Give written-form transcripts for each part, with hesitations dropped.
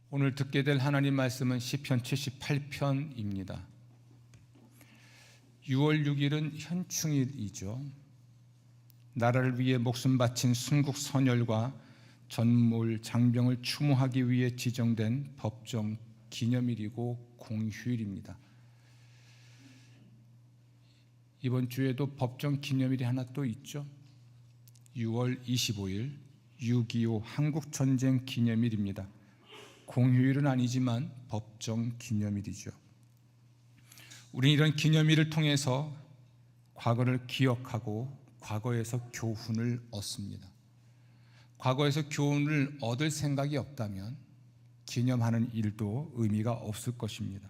오늘 듣게 될 하나님 말씀은 시편 78편입니다. 6월 6일은 현충일이죠. 나라를 위해 목숨 바친 순국 선열과 전몰 장병을 추모하기 위해 지정된 법정 기념일이고 공휴일입니다. 이번 주에도 법정 기념일이 하나 또 있죠. 6월 25일 6.25 한국전쟁 기념일입니다. 공휴일은 아니지만 법정 기념일이죠. 우리는 이런 기념일을 통해서 과거를 기억하고 과거에서 교훈을 얻습니다. 과거에서 교훈을 얻을 생각이 없다면 기념하는 일도 의미가 없을 것입니다.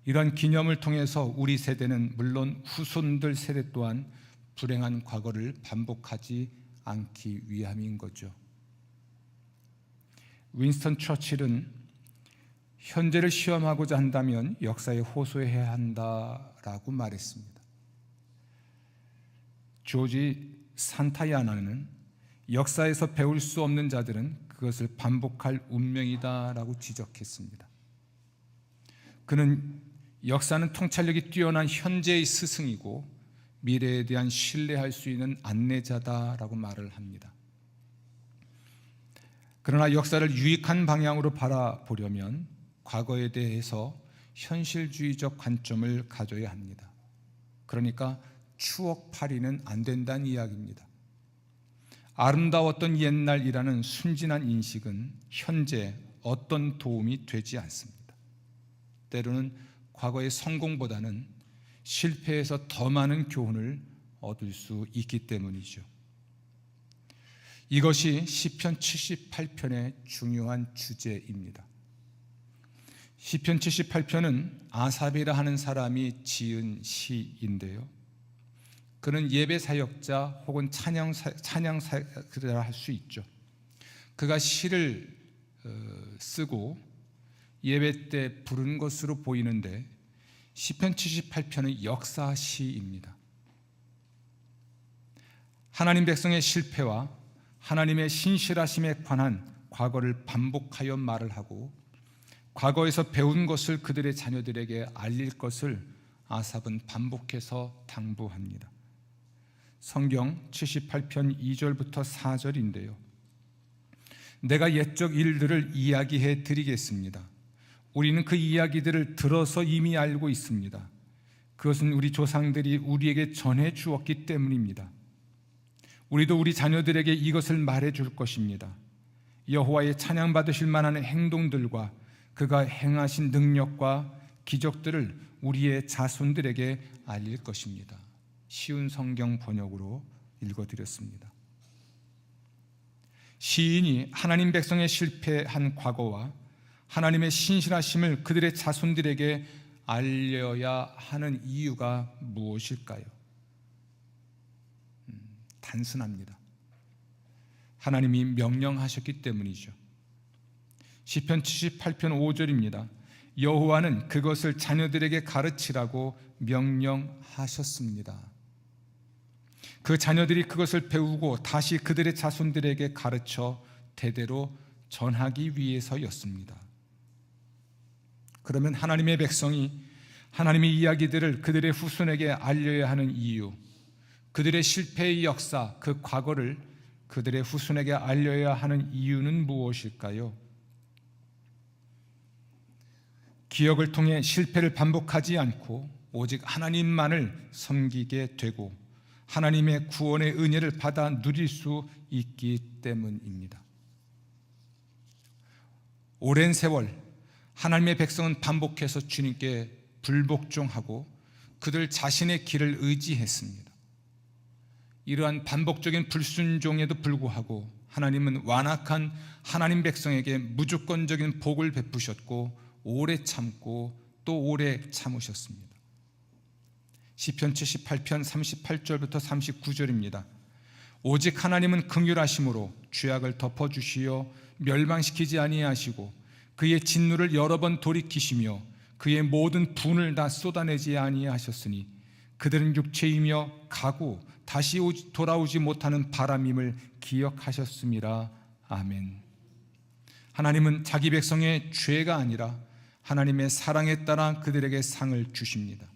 이런 기념을 통해서 우리 세대는 물론 후손들 세대 또한 불행한 과거를 반복하지 않기 위함인 거죠. 윈스턴 처칠은 현재를 시험하고자 한다면 역사에 호소해야 한다라고 말했습니다. 조지 산타야나는 역사에서 배울 수 없는 자들은 그것을 반복할 운명이다라고 지적했습니다. 그는 역사는 통찰력이 뛰어난 현재의 스승이고 미래에 대한 신뢰할 수 있는 안내자다라고 말을 합니다. 그러나 역사를 유익한 방향으로 바라보려면 과거에 대해서 현실주의적 관점을 가져야 합니다. 그러니까 추억팔이는 안 된다는 이야기입니다. 아름다웠던 옛날이라는 순진한 인식은 현재 어떤 도움이 되지 않습니다. 때로는 과거의 성공보다는 실패에서 더 많은 교훈을 얻을 수 있기 때문이죠. 이것이 시편 78편의 중요한 주제입니다. 시편 78편은 아삽이라 하는 사람이 지은 시인데요. 그는 예배 사역자 혹은 찬양 사역자라 할 수 있죠. 그가 시를 쓰고 예배 때 부른 것으로 보이는데 시편 78편은 역사시입니다. 하나님 백성의 실패와 하나님의 신실하심에 관한 과거를 반복하여 말을 하고 과거에서 배운 것을 그들의 자녀들에게 알릴 것을 아삽은 반복해서 당부합니다. 성경 78편 2절부터 4절인데요. 내가 옛적 일들을 이야기해 드리겠습니다. 우리는 그 이야기들을 들어서 이미 알고 있습니다. 그것은 우리 조상들이 우리에게 전해 주었기 때문입니다. 우리도 우리 자녀들에게 이것을 말해 줄 것입니다. 여호와의 찬양 받으실 만한 행동들과 그가 행하신 능력과 기적들을 우리의 자손들에게 알릴 것입니다. 쉬운 성경 번역으로 읽어드렸습니다. 시인이 하나님 백성의 실패한 과거와 하나님의 신실하심을 그들의 자손들에게 알려야 하는 이유가 무엇일까요? 단순합니다. 하나님이 명령하셨기 때문이죠. 시편 78편 5절입니다. 여호와는 그것을 자녀들에게 가르치라고 명령하셨습니다. 그 자녀들이 그것을 배우고 다시 그들의 자손들에게 가르쳐 대대로 전하기 위해서였습니다. 그러면 하나님의 백성이 하나님의 이야기들을 그들의 후손에게 알려야 하는 이유, 그들의 실패의 역사, 그 과거를 그들의 후손에게 알려야 하는 이유는 무엇일까요? 기억을 통해 실패를 반복하지 않고 오직 하나님만을 섬기게 되고 하나님의 구원의 은혜를 받아 누릴 수 있기 때문입니다. 오랜 세월 하나님의 백성은 반복해서 주님께 불복종하고 그들 자신의 길을 의지했습니다. 이러한 반복적인 불순종에도 불구하고 하나님은 완악한 하나님 백성에게 무조건적인 복을 베푸셨고 오래 참고 또 오래 참으셨습니다. 시편 78편 38절부터 39절입니다. 오직 하나님은 긍휼하심으로 죄악을 덮어주시어 멸망시키지 아니하시고 그의 진노를 여러 번 돌이키시며 그의 모든 분을 다 쏟아내지 아니하셨으니 그들은 육체이며 가고 다시 돌아오지 못하는 바람임을 기억하셨음이라. 아멘. 하나님은 자기 백성의 죄가 아니라 하나님의 사랑에 따라 그들에게 상을 주십니다.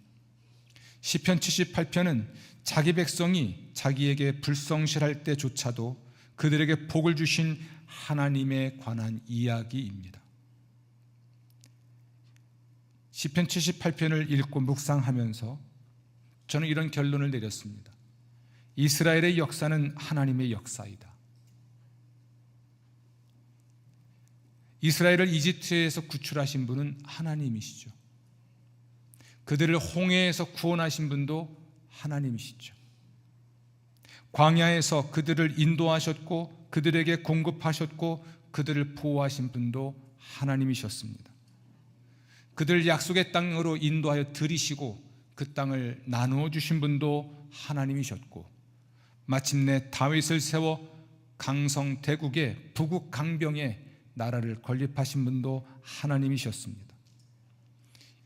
시편 78편은 자기 백성이 자기에게 불성실할 때조차도 그들에게 복을 주신 하나님에 관한 이야기입니다. 시편 78편을 읽고 묵상하면서 저는 이런 결론을 내렸습니다. 이스라엘의 역사는 하나님의 역사이다. 이스라엘을 이집트에서 구출하신 분은 하나님이시죠. 그들을 홍해에서 구원하신 분도 하나님이시죠. 광야에서 그들을 인도하셨고 그들에게 공급하셨고 그들을 보호하신 분도 하나님이셨습니다. 그들을 약속의 땅으로 인도하여 들이시고 그 땅을 나누어 주신 분도 하나님이셨고, 마침내 다윗을 세워 강성 대국의 부국 강병에 나라를 건립하신 분도 하나님이셨습니다.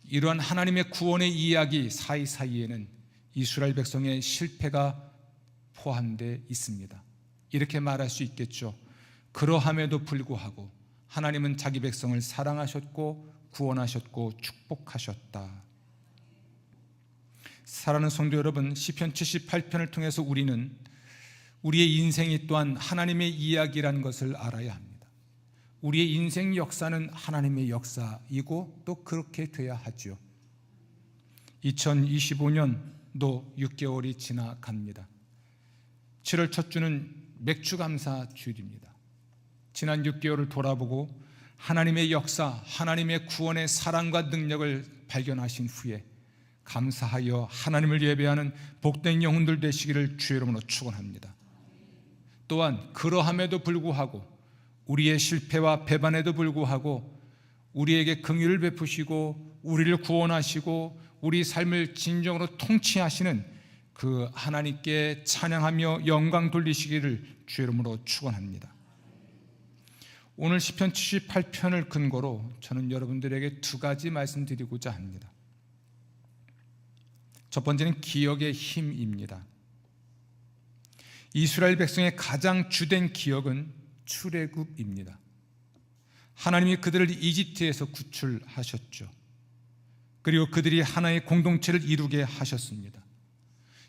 이러한 하나님의 구원의 이야기 사이사이에는 이스라엘 백성의 실패가 포함되어 있습니다. 이렇게 말할 수 있겠죠. 그러함에도 불구하고 하나님은 자기 백성을 사랑하셨고 구원하셨고 축복하셨다. 사랑하는 성도 여러분, 시편 78편을 통해서 우리는 우리의 인생이 또한 하나님의 이야기라는 것을 알아야 합니다. 우리의 인생 역사는 하나님의 역사이고 또 그렇게 돼야 하죠. 2025년도 6개월이 지나갑니다. 7월 첫 주는 맥주 감사 주일입니다. 지난 6개월을 돌아보고 하나님의 역사, 하나님의 구원의 사랑과 능력을 발견하신 후에 감사하여 하나님을 예배하는 복된 영혼들 되시기를 주의 이름으로 축원합니다. 또한 그러함에도 불구하고 우리의 실패와 배반에도 불구하고 우리에게 긍휼을 베푸시고 우리를 구원하시고 우리 삶을 진정으로 통치하시는 그 하나님께 찬양하며 영광 돌리시기를 주의 이름으로 축원합니다. 오늘 시편 78편을 근거로 저는 여러분들에게 두 가지 말씀드리고자 합니다. 첫 번째는 기억의 힘입니다. 이스라엘 백성의 가장 주된 기억은 출애굽입니다. 하나님이 그들을 이집트에서 구출하셨죠. 그리고 그들이 하나의 공동체를 이루게 하셨습니다.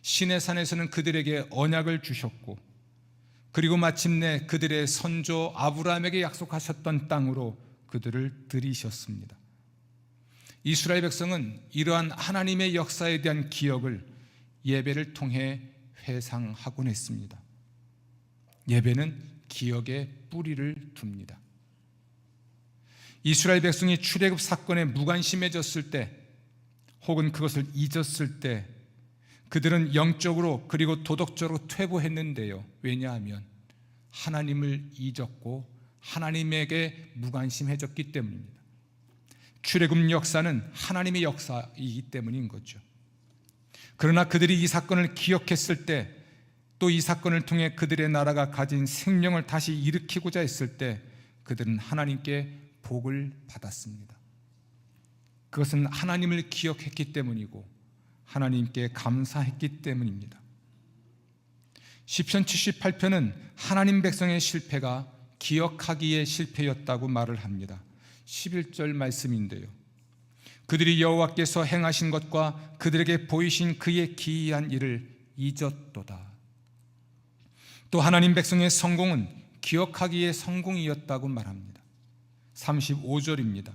시내산에서는 그들에게 언약을 주셨고, 그리고 마침내 그들의 선조 아브라함에게 약속하셨던 땅으로 그들을 들이셨습니다. 이스라엘 백성은 이러한 하나님의 역사에 대한 기억을 예배를 통해 회상하곤 했습니다. 예배는 기억에 뿌리를 둡니다. 이스라엘 백성이 출애굽 사건에 무관심해졌을 때 혹은 그것을 잊었을 때 그들은 영적으로 그리고 도덕적으로 퇴보했는데요. 왜냐하면 하나님을 잊었고 하나님에게 무관심해졌기 때문입니다. 출애굽 역사는 하나님의 역사이기 때문인 거죠. 그러나 그들이 이 사건을 기억했을 때, 또 이 사건을 통해 그들의 나라가 가진 생명을 다시 일으키고자 했을 때 그들은 하나님께 복을 받았습니다. 그것은 하나님을 기억했기 때문이고 하나님께 감사했기 때문입니다. 시편 78편은 하나님 백성의 실패가 기억하기의 실패였다고 말을 합니다. 11절 말씀인데요, 그들이 여호와께서 행하신 것과 그들에게 보이신 그의 기이한 일을 잊었도다. 또 하나님 백성의 성공은 기억하기의 성공이었다고 말합니다. 35절입니다.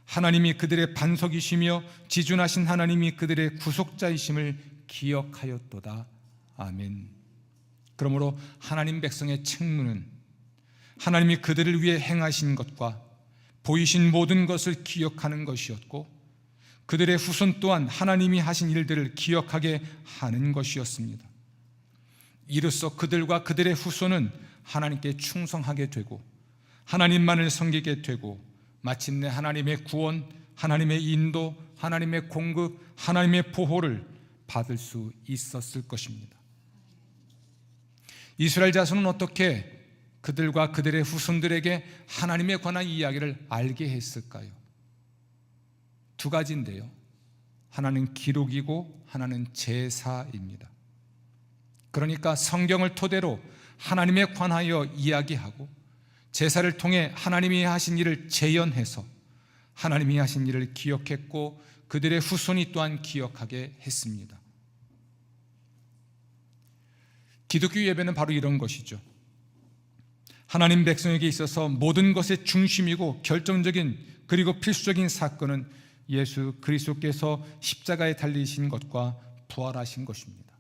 하나님이 그들의 반석이시며 지존하신 하나님이 그들의 구속자이심을 기억하였도다. 아멘. 그러므로 하나님 백성의 책무는 하나님이 그들을 위해 행하신 것과 보이신 모든 것을 기억하는 것이었고, 그들의 후손 또한 하나님이 하신 일들을 기억하게 하는 것이었습니다. 이로써 그들과 그들의 후손은 하나님께 충성하게 되고 하나님만을 섬기게 되고 마침내 하나님의 구원, 하나님의 인도, 하나님의 공급, 하나님의 보호를 받을 수 있었을 것입니다. 이스라엘 자손은 어떻게 그들과 그들의 후손들에게 하나님에 관한 이야기를 알게 했을까요? 두 가지인데요, 하나는 기록이고 하나는 제사입니다. 그러니까 성경을 토대로 하나님에 관하여 이야기하고 제사를 통해 하나님이 하신 일을 재현해서 하나님이 하신 일을 기억했고 그들의 후손이 또한 기억하게 했습니다. 기독교 예배는 바로 이런 것이죠. 하나님 백성에게 있어서 모든 것의 중심이고 결정적인 그리고 필수적인 사건은 예수 그리스도께서 십자가에 달리신 것과 부활하신 것입니다.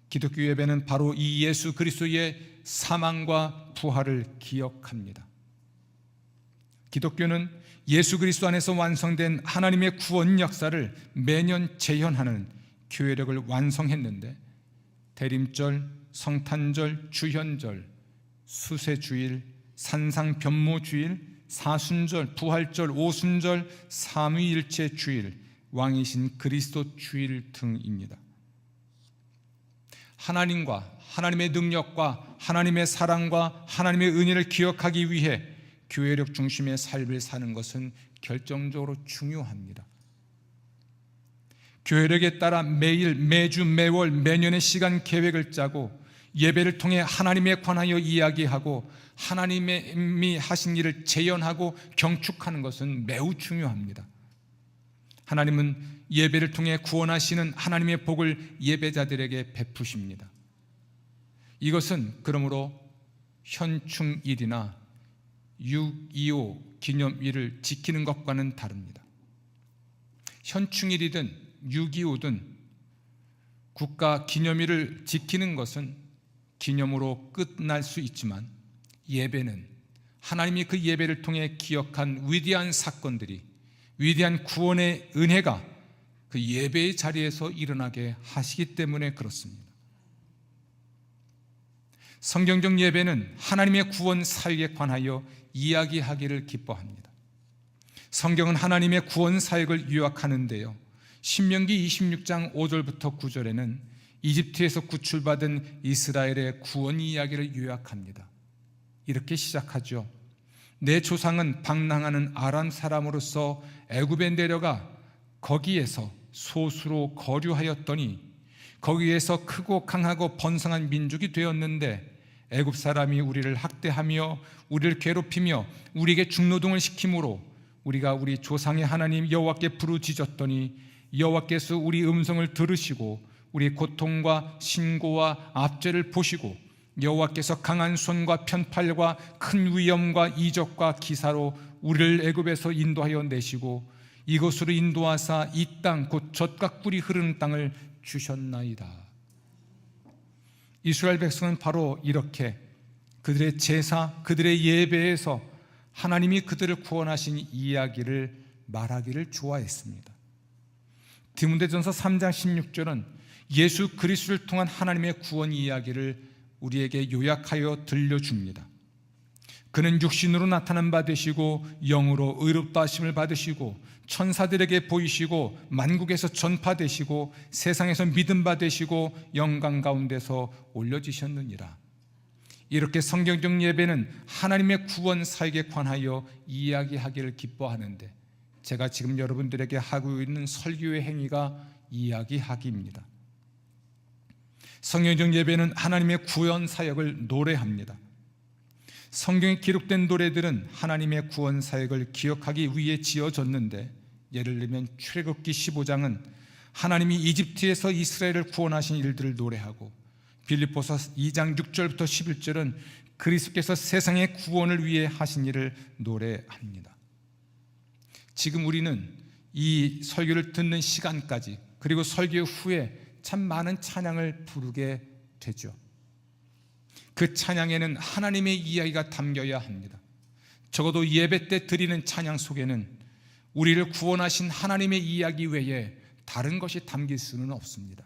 기독교 예배는 바로 이 예수 그리스도의 사망과 부활을 기억합니다. 기독교는 예수 그리스도 안에서 완성된 하나님의 구원 역사를 매년 재현하는 교회력을 완성했는데, 대림절, 성탄절, 주현절, 수세주일, 산상변모주일, 사순절, 부활절, 오순절, 삼위일체 주일, 왕이신 그리스도 주일 등입니다. 하나님과 하나님의 능력과 하나님의 사랑과 하나님의 은혜를 기억하기 위해 교회력 중심의 삶을 사는 것은 결정적으로 중요합니다. 교회력에 따라 매일, 매주, 매월, 매년의 시간 계획을 짜고 예배를 통해 하나님에 관하여 이야기하고 하나님이 하신 일을 재현하고 경축하는 것은 매우 중요합니다. 하나님은 예배를 통해 구원하시는 하나님의 복을 예배자들에게 베푸십니다. 이것은 그러므로 현충일이나 6.25 기념일을 지키는 것과는 다릅니다. 현충일이든 6.25든 국가 기념일을 지키는 것은 기념으로 끝날 수 있지만, 예배는 하나님이 그 예배를 통해 기억한 위대한 사건들이, 위대한 구원의 은혜가 그 예배의 자리에서 일어나게 하시기 때문에 그렇습니다. 성경적 예배는 하나님의 구원 사역에 관하여 이야기하기를 기뻐합니다. 성경은 하나님의 구원 사역을 요약하는데요, 신명기 26장 5절부터 9절에는 이집트에서 구출받은 이스라엘의 구원 이야기를 요약합니다. 이렇게 시작하죠. 내 조상은 방랑하는 아람 사람으로서 애굽에 내려가 거기에서 소수로 거류하였더니 거기에서 크고 강하고 번성한 민족이 되었는데, 애굽 사람이 우리를 학대하며 우리를 괴롭히며 우리에게 중노동을 시키므로 우리가 우리 조상의 하나님 여호와께 부르짖었더니 여호와께서 우리 음성을 들으시고 우리 고통과 신고와 압제를 보시고 여호와께서 강한 손과 편팔과 큰 위엄과 이적과 기사로 우리를 애굽에서 인도하여 내시고 이곳으로 인도하사 이 땅 곧 젖과 꿀이 흐르는 땅을 주셨나이다. 이스라엘 백성은 바로 이렇게 그들의 제사, 그들의 예배에서 하나님이 그들을 구원하신 이야기를 말하기를 좋아했습니다. 디모데전서 3장 16절은 예수 그리스도를 통한 하나님의 구원 이야기를 우리에게 요약하여 들려줍니다. 그는 육신으로 나타난 바 되시고 영으로 의롭다 하심을 받으시고 천사들에게 보이시고 만국에서 전파되시고 세상에서 믿음 받으시고 영광 가운데서 올려지셨느니라. 이렇게 성경적 예배는 하나님의 구원 사역에 관하여 이야기하기를 기뻐하는데, 제가 지금 여러분들에게 하고 있는 설교의 행위가 이야기하기입니다. 성경적 예배는 하나님의 구원 사역을 노래합니다. 성경에 기록된 노래들은 하나님의 구원 사역을 기억하기 위해 지어졌는데, 예를 들면 출애굽기 15장은 하나님이 이집트에서 이스라엘을 구원하신 일들을 노래하고, 빌립보서 2장 6절부터 11절은 그리스도께서 세상의 구원을 위해 하신 일을 노래합니다. 지금 우리는 이 설교를 듣는 시간까지, 그리고 설교 후에 참 많은 찬양을 부르게 되죠. 그 찬양에는 하나님의 이야기가 담겨야 합니다. 적어도 예배 때 드리는 찬양 속에는 우리를 구원하신 하나님의 이야기 외에 다른 것이 담길 수는 없습니다.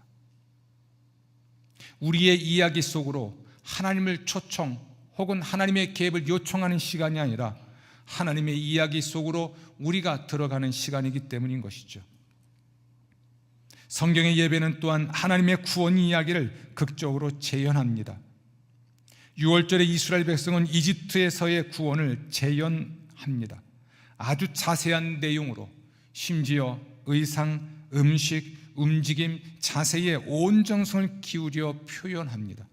우리의 이야기 속으로 하나님을 초청 혹은 하나님의 개입을 요청하는 시간이 아니라 하나님의 이야기 속으로 우리가 들어가는 시간이기 때문인 것이죠. 성경의 예배는 또한 하나님의 구원 이야기를 극적으로 재현합니다. 6월절에 이스라엘 백성은 이집트에서의 구원을 재현합니다. 아주 자세한 내용으로, 심지어 의상, 음식, 움직임, 자세에 온 정성을 기울여 표현합니다.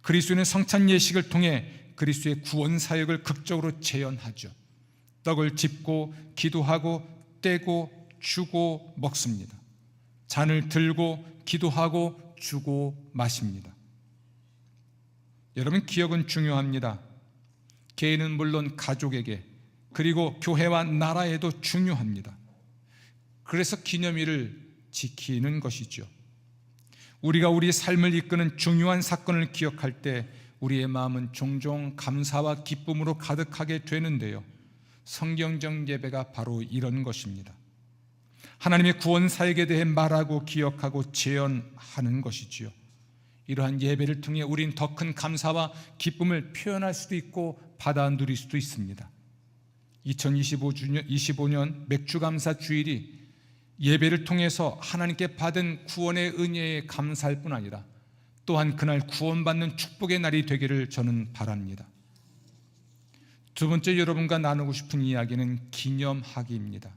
그리스도는 성찬 예식을 통해 그리스도의 구원 사역을 극적으로 재현하죠. 떡을 짚고 기도하고 떼고 주고 먹습니다. 잔을 들고 기도하고 주고 마십니다. 여러분, 기억은 중요합니다. 개인은 물론 가족에게, 그리고 교회와 나라에도 중요합니다. 그래서 기념일을 지키는 것이죠. 우리가 우리 삶을 이끄는 중요한 사건을 기억할 때 우리의 마음은 종종 감사와 기쁨으로 가득하게 되는데요, 성경적 예배가 바로 이런 것입니다. 하나님의 구원 사역에 대해 말하고 기억하고 재현하는 것이지요. 이러한 예배를 통해 우린 더 큰 감사와 기쁨을 표현할 수도 있고 받아 누릴 수도 있습니다. 2025년 맥주감사 주일이 예배를 통해서 하나님께 받은 구원의 은혜에 감사할 뿐 아니라 또한 그날 구원받는 축복의 날이 되기를 저는 바랍니다. 두 번째, 여러분과 나누고 싶은 이야기는 기념하기입니다.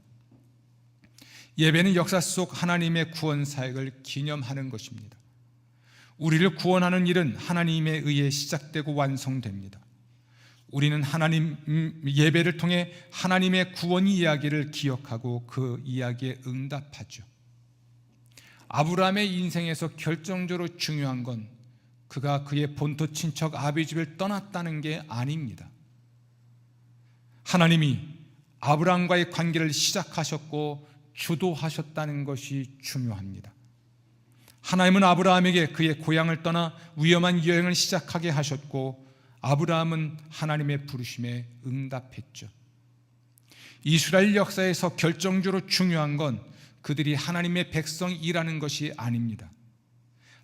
예배는 역사 속 하나님의 구원 사역을 기념하는 것입니다. 우리를 구원하는 일은 하나님에 의해 시작되고 완성됩니다. 우리는 하나님 예배를 통해 하나님의 구원 이야기를 기억하고 그 이야기에 응답하죠. 아브라함의 인생에서 결정적으로 중요한 건 그가 그의 본토 친척 아비 집을 떠났다는 게 아닙니다. 하나님이 아브라함과의 관계를 시작하셨고 주도하셨다는 것이 중요합니다. 하나님은 아브라함에게 그의 고향을 떠나 위험한 여행을 시작하게 하셨고 아브라함은 하나님의 부르심에 응답했죠. 이스라엘 역사에서 결정적으로 중요한 건 그들이 하나님의 백성이라는 것이 아닙니다.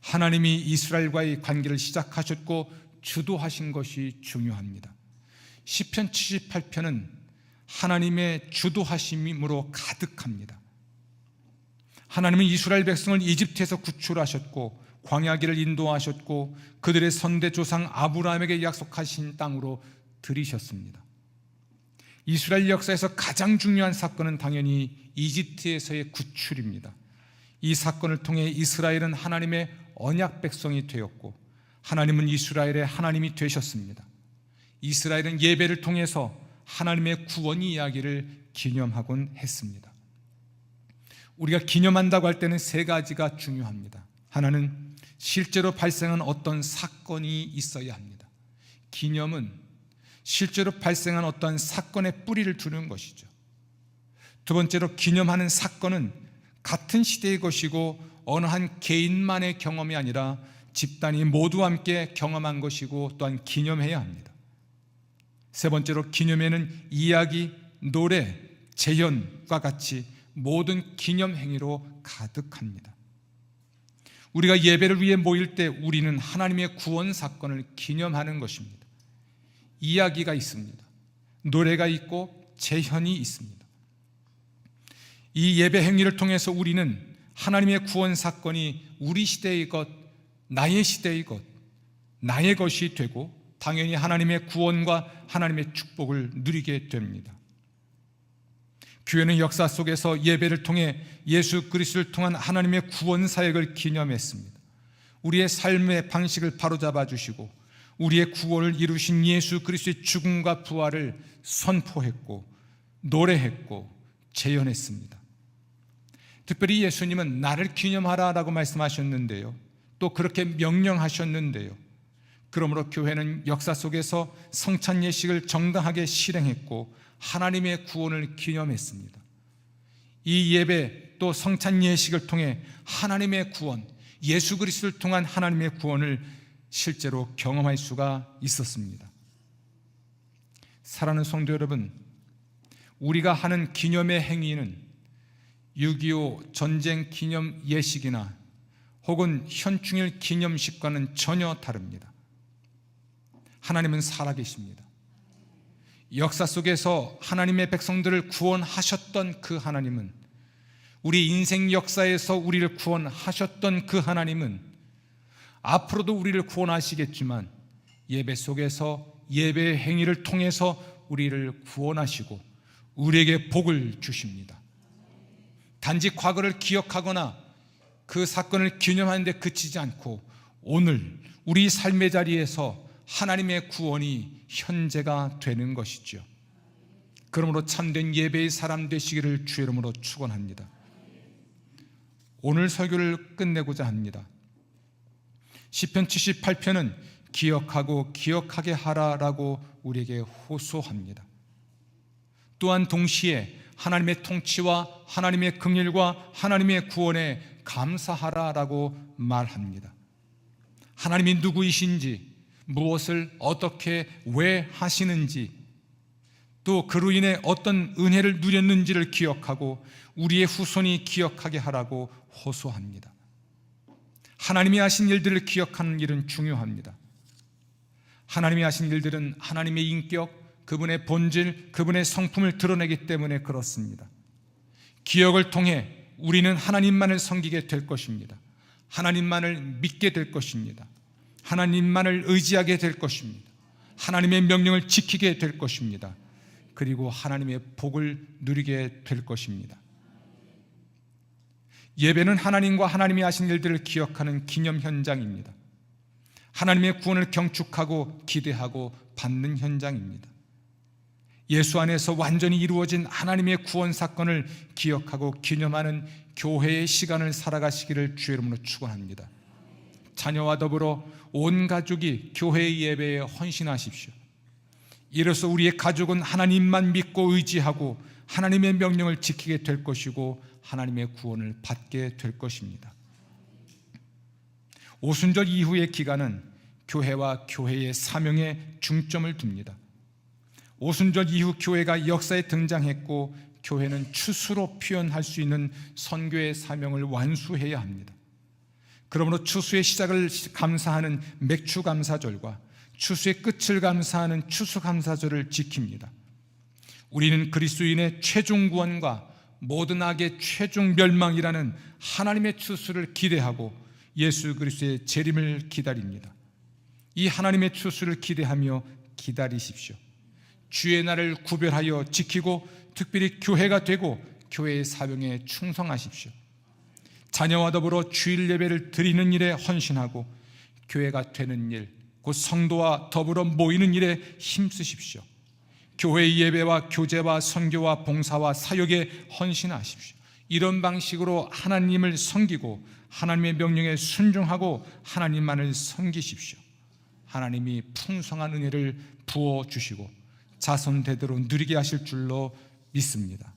하나님이 이스라엘과의 관계를 시작하셨고 주도하신 것이 중요합니다. 시편 78편은 하나님의 주도하심으로 가득합니다. 하나님은 이스라엘 백성을 이집트에서 구출하셨고 광야길을 인도하셨고 그들의 선대 조상 아브라함에게 약속하신 땅으로 들이셨습니다. 이스라엘 역사에서 가장 중요한 사건은 당연히 이집트에서의 구출입니다. 이 사건을 통해 이스라엘은 하나님의 언약 백성이 되었고 하나님은 이스라엘의 하나님이 되셨습니다. 이스라엘은 예배를 통해서 하나님의 구원 이야기를 기념하곤 했습니다. 우리가 기념한다고 할 때는 세 가지가 중요합니다. 하나는 실제로 발생한 어떤 사건이 있어야 합니다. 기념은 실제로 발생한 어떤 사건의 뿌리를 두는 것이죠. 두 번째로, 기념하는 사건은 같은 시대의 것이고 어느 한 개인만의 경험이 아니라 집단이 모두 함께 경험한 것이고 또한 기념해야 합니다. 세 번째로, 기념에는 이야기, 노래, 재현과 같이 모든 기념 행위로 가득합니다. 우리가 예배를 위해 모일 때 우리는 하나님의 구원 사건을 기념하는 것입니다. 이야기가 있습니다. 노래가 있고 재현이 있습니다. 이 예배 행위를 통해서 우리는 하나님의 구원 사건이 우리 시대의 것, 나의 시대의 것, 나의 것이 되고 당연히 하나님의 구원과 하나님의 축복을 누리게 됩니다. 교회는 역사 속에서 예배를 통해 예수 그리스도를 통한 하나님의 구원 사역을 기념했습니다. 우리의 삶의 방식을 바로잡아 주시고 우리의 구원을 이루신 예수 그리스도의 죽음과 부활을 선포했고 노래했고 재현했습니다. 특별히 예수님은 나를 기념하라라고 말씀하셨는데요, 또 그렇게 명령하셨는데요, 그러므로 교회는 역사 속에서 성찬 예식을 정당하게 실행했고 하나님의 구원을 기념했습니다. 이 예배 또 성찬 예식을 통해 하나님의 구원, 예수 그리스도를 통한 하나님의 구원을 실제로 경험할 수가 있었습니다. 사랑하는 성도 여러분, 우리가 하는 기념의 행위는 6.25 전쟁 기념 예식이나 혹은 현충일 기념식과는 전혀 다릅니다. 하나님은 살아계십니다. 역사 속에서 하나님의 백성들을 구원하셨던 그 하나님은, 우리 인생 역사에서 우리를 구원하셨던 그 하나님은 앞으로도 우리를 구원하시겠지만 예배 속에서 예배의 행위를 통해서 우리를 구원하시고 우리에게 복을 주십니다. 단지 과거를 기억하거나 그 사건을 기념하는 데 그치지 않고 오늘 우리 삶의 자리에서 하나님의 구원이 현재가 되는 것이죠. 그러므로 참된 예배의 사람 되시기를 주의 이름으로 축원합니다. 오늘 설교를 끝내고자 합니다. 시편 78편은 기억하고 기억하게 하라라고 우리에게 호소합니다. 또한 동시에 하나님의 통치와 하나님의 긍휼과 하나님의 구원에 감사하라라고 말합니다. 하나님이 누구이신지, 무엇을 어떻게 왜 하시는지, 또 그로 인해 어떤 은혜를 누렸는지를 기억하고 우리의 후손이 기억하게 하라고 호소합니다. 하나님이 하신 일들을 기억하는 일은 중요합니다. 하나님이 하신 일들은 하나님의 인격, 그분의 본질, 그분의 성품을 드러내기 때문에 그렇습니다. 기억을 통해 우리는 하나님만을 섬기게 될 것입니다. 하나님만을 믿게 될 것입니다. 하나님만을 의지하게 될 것입니다. 하나님의 명령을 지키게 될 것입니다. 그리고 하나님의 복을 누리게 될 것입니다. 예배는 하나님과 하나님이 하신 일들을 기억하는 기념 현장입니다. 하나님의 구원을 경축하고 기대하고 받는 현장입니다. 예수 안에서 완전히 이루어진 하나님의 구원 사건을 기억하고 기념하는 교회의 시간을 살아가시기를 주의 이름으로 축원합니다. 자녀와 더불어 온 가족이 교회의 예배에 헌신하십시오. 이로써 우리의 가족은 하나님만 믿고 의지하고 하나님의 명령을 지키게 될 것이고 하나님의 구원을 받게 될 것입니다. 오순절 이후의 기간은 교회와 교회의 사명에 중점을 둡니다. 오순절 이후 교회가 역사에 등장했고 교회는 추수로 표현할 수 있는 선교의 사명을 완수해야 합니다. 그러므로 추수의 시작을 감사하는 맥추감사절과 추수의 끝을 감사하는 추수감사절을 지킵니다. 우리는 그리스도인의 최종 구원과 모든 악의 최종 멸망이라는 하나님의 추수를 기대하고 예수 그리스도의 재림을 기다립니다. 이 하나님의 추수를 기대하며 기다리십시오. 주의 날을 구별하여 지키고 특별히 교회가 되고 교회의 사명에 충성하십시오. 자녀와 더불어 주일 예배를 드리는 일에 헌신하고 교회가 되는 일, 곧 성도와 더불어 모이는 일에 힘쓰십시오. 교회의 예배와 교제와 선교와 봉사와 사역에 헌신하십시오. 이런 방식으로 하나님을 섬기고 하나님의 명령에 순종하고 하나님만을 섬기십시오. 하나님이 풍성한 은혜를 부어주시고 자손 대대로 누리게 하실 줄로 믿습니다.